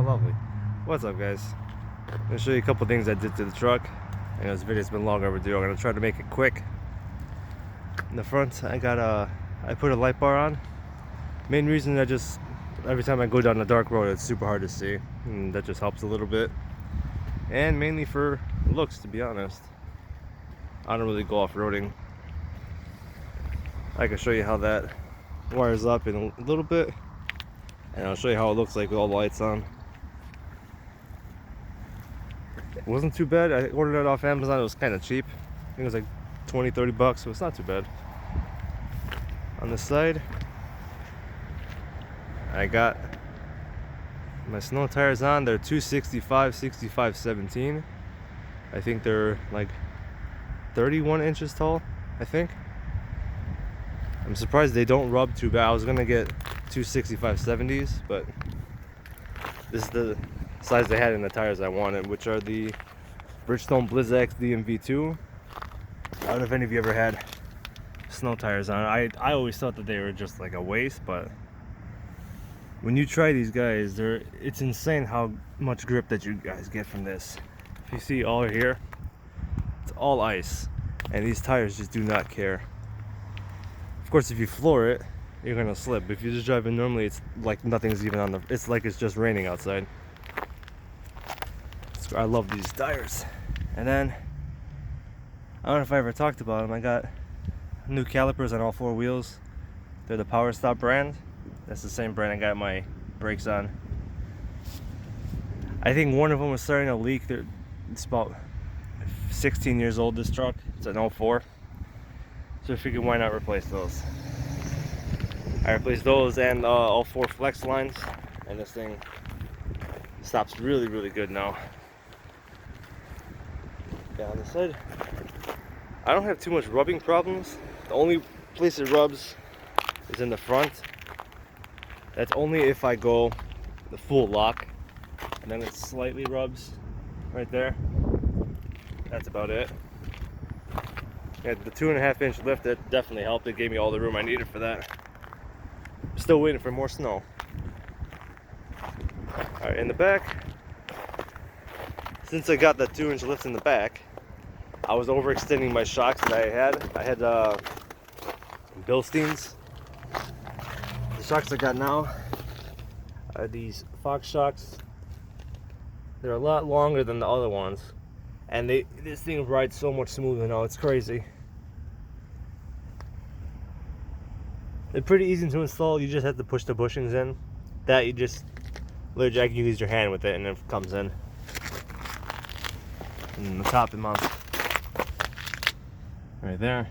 lovely. What's up, guys? I'm gonna show you a couple things I did to the truck. I know this video's been long overdue. I'm gonna try to make it quick. In the front, I put a light bar on. Main reason, every time I go down a dark road, it's super hard to see, and that just helps a little bit. And mainly for looks, to be honest. I don't really go off-roading. I can show you how that wires up in a little bit, and I'll show you how it looks like with all the lights on. It wasn't too bad. I ordered it off Amazon. It was kind of cheap. I think it was like 20-30 bucks, so it's not too bad. On the side, I got my snow tires on. They're 265 65 17. I think they're like 31 inches tall, I think. I'm surprised they don't rub too bad. I was gonna get 265 70s, but this is the size they had in the tires I wanted, which are the Bridgestone Blizzak DMV2. I don't know if any of you ever had snow tires on. I always thought that they were just like a waste, but when you try these guys, it's insane how much grip that you guys get from this. If you see all here, it's all ice, and these tires just do not care. Of course, if you floor it, you're gonna slip. If you're just driving normally, it's like nothing's even on the. It's like it's just raining outside. I love these tires. And then I don't know if I ever talked about them. I got new calipers on all four wheels. They're the Power Stop brand. That's the same brand I got my brakes on. I think one of them was starting to leak. It's about 16 years old, this truck. It's an 04. So I figured, why not replace those? I replaced those and all four flex lines, and this thing stops really, really good now. Yeah, on the side, I don't have too much rubbing problems. The only place it rubs is in the front. That's only if I go the full lock, and then it slightly rubs right there. That's about it. Yeah, the 2.5 inch lift, that definitely helped. It gave me all the room I needed for that. Still waiting for more snow. Alright, in the back, since I got that 2-inch lift in the back, I was overextending my shocks that I had. I had Bilsteins. The shocks I got now are these Fox shocks. They're a lot longer than the other ones, and this thing rides so much smoother now, it's crazy. They're pretty easy to install. You just have to push the bushings in. That you just literally, I can use your hand with it and it comes in. And the top it mounts right there.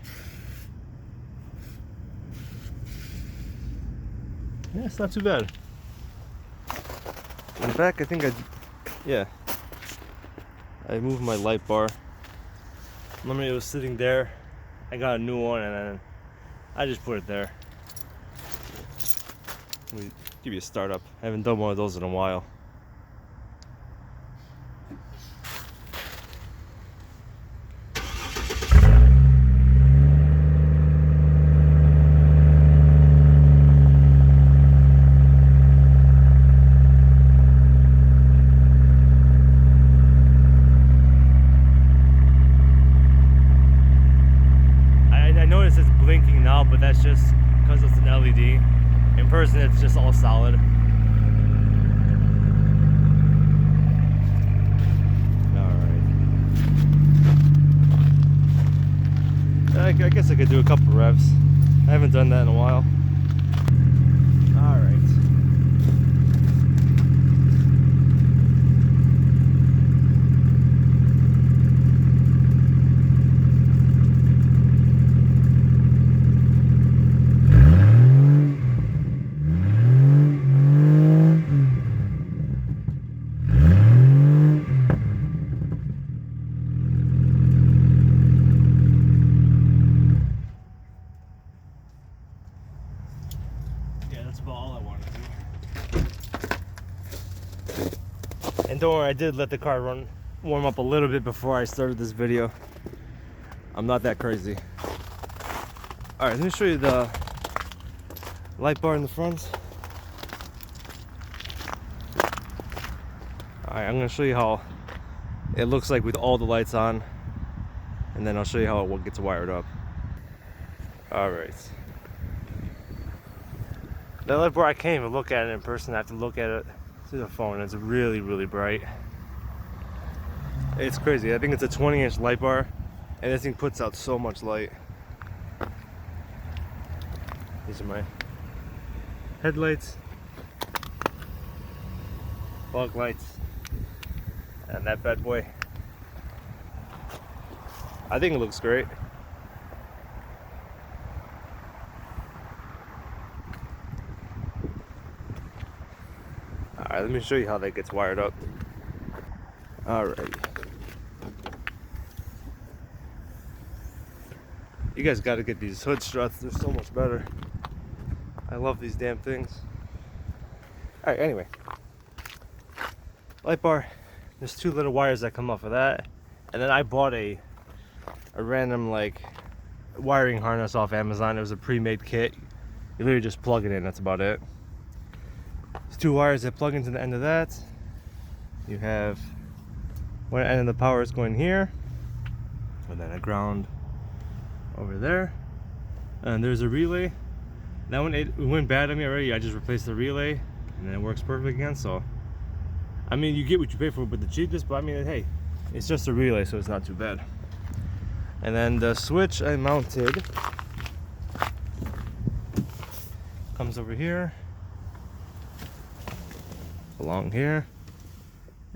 Yeah, it's not too bad. In the back, I think I moved my light bar. Normally it was sitting there. I got a new one and then I just put it there. Let me give you a startup. I haven't done one of those in a while. I notice it's blinking now, but that's just because it's an LED. In person, it's just all solid. Alright. I guess I could do a couple revs. I haven't done that in a while. Alright. That's about all I wanted to do. And don't worry, I did let the car warm up a little bit before I started this video. I'm not that crazy. Alright, let me show you the light bar in the front. Alright, I'm gonna show you how it looks like with all the lights on, and then I'll show you how it gets wired up. Alright. The light bar, I can't even look at it in person. I have to look at it through the phone. It's really, really bright. It's crazy. I think it's a 20-inch light bar, and this thing puts out so much light. These are my headlights, fog lights, and that bad boy. I think it looks great. Alright, let me show you how that gets wired up. Alright. You guys gotta get these hood struts, they're so much better. I love these damn things. Alright, anyway. Light bar, there's two little wires that come off of that. And then I bought a random like wiring harness off Amazon. It was a pre-made kit. You literally just plug it in, that's about it. There's two wires that plug into the end of that. You have one end of the power is going here, and then a ground over there. And there's a relay. That one, it went bad on me already. I just replaced the relay, and then it works perfect again. So, I mean, you get what you pay for with the cheapest, but I mean, hey, it's just a relay, so it's not too bad. And then the switch I mounted comes over here, along here,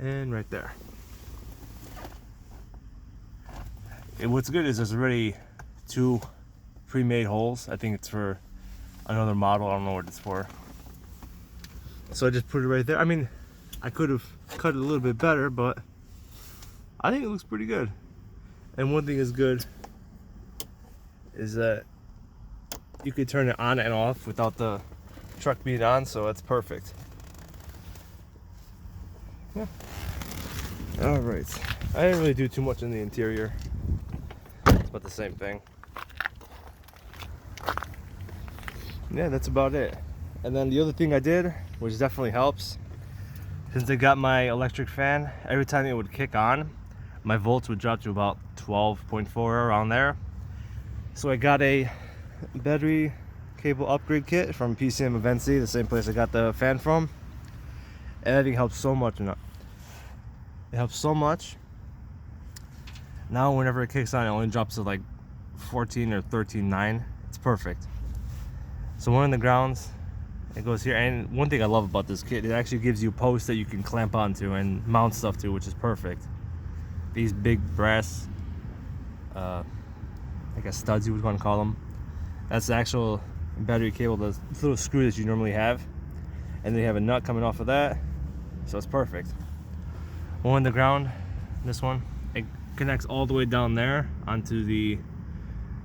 and right there. And what's good is there's already two pre-made holes. I think it's for another model. I don't know what it's for. So I just put it right there. I mean, I could have cut it a little bit better, but I think it looks pretty good. And one thing is good is that you could turn it on and off without the truck being on, so it's perfect. Yeah. All right. I didn't really do too much in the interior. It's about the same thing. Yeah, that's about it. And then the other thing I did, which definitely helps, since I got my electric fan, every time it would kick on, my volts would drop to about 12.4 around there. So I got a battery cable upgrade kit from PCM Avency, the same place I got the fan from. And I think it helps so much. It helps so much. Now whenever it kicks on, it only drops to like 14 or 13.9. It's perfect. So one of the grounds, it goes here. And one thing I love about this kit, it actually gives you posts that you can clamp onto and mount stuff to, which is perfect. These big brass, I guess studs you would want to call them. That's the actual battery cable, the little screw that you normally have. And then you have a nut coming off of that. So it's perfect. One on the ground, this one, it connects all the way down there onto the,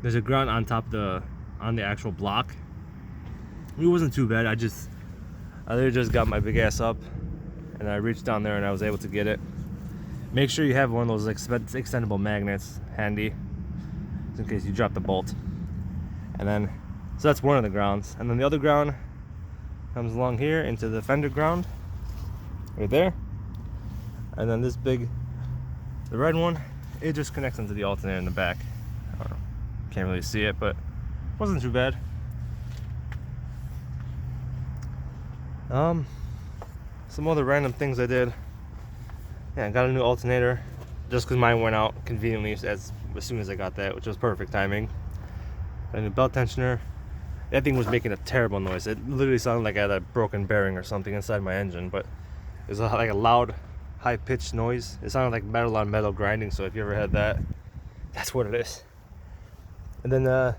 there's a ground on top on the actual block. It wasn't too bad. I literally just got my big ass up and I reached down there and I was able to get it. Make sure you have one of those extendable magnets handy, just in case you drop the bolt. And then, so that's one of the grounds. And then the other ground comes along here into the fender ground, right there. And then this big, the red one, it just connects into the alternator in the back. I don't know, can't really see it, but it wasn't too bad. Some other random things I did. Yeah, I got a new alternator just because mine went out conveniently as soon as I got that, which was perfect timing. And a belt tensioner. That thing was making a terrible noise. It literally sounded like I had a broken bearing or something inside my engine, but it was like a loud, high-pitched noise. It sounded like metal on metal grinding, so if you ever had that, that's what it is. And then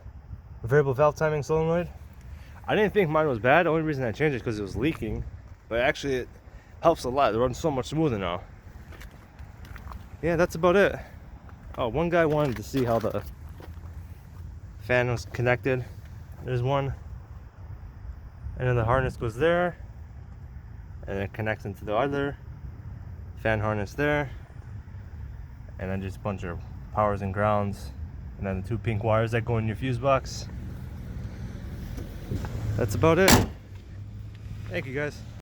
variable valve timing solenoid. I didn't think mine was bad. The only reason I changed it because it was leaking, but actually it helps a lot. It runs so much smoother now. Yeah, that's about it. Oh, one guy wanted to see how the fan was connected. There's one, and then the harness goes there, and it connects into the other fan harness there, and then just a bunch of powers and grounds, and then the two pink wires that go in your fuse box. That's about it. Thank you guys.